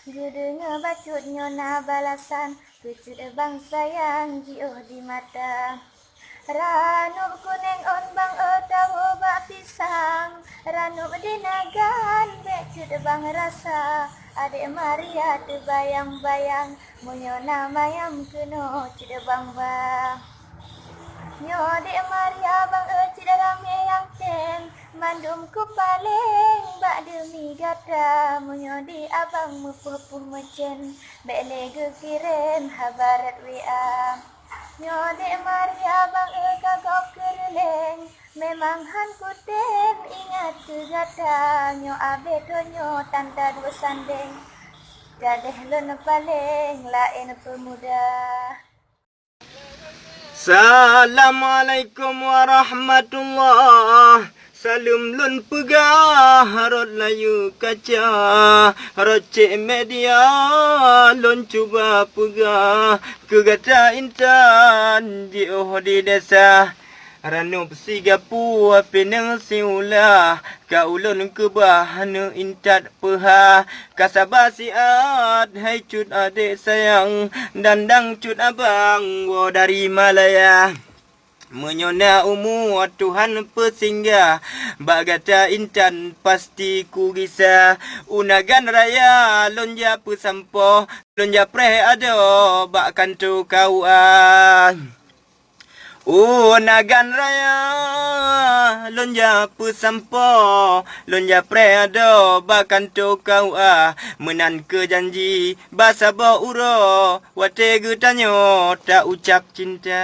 Judulnya bacut nyona balasan, kecut bang sayang jio di mata. Ranum kuning on bang tahu bak pisang, ranum dinagan becut bang rasa. Adik Maria terbayang-bayang, munyona mayam keno cut bang bang. Nyo dek Maria bang cik rame yang tem, mandum ku paling bak demi gata. Munyo di abang mupuh-puh mecen, bele ge kirim habarat WA. Nyo dek Maria bang kagok kereleng, memang han ku tem ingat ke gata. Nyo abe tonyo tanta dua sandeng, gadeh lon paling lain pemuda. Assalamualaikum warahmatullah. Salam lun pegah harot layu kaca, harot cek media lun cuba pegah kegata intan di di desa. Ranup sigapu pinang siulah kaulun kebahanu intat peha kasabah siat hai cut adik sayang dandang cut abang wo dari Malaya. Menyona umur Tuhan persingga bagata intan pasti ku gisa unagan raya lonja pesampo lonja preh ado bak kantu kauan. Nagan raya lonja pesampo lonja preado bakan to kau menan ke janji basa bo uro wate getanyo tak ucap cinta.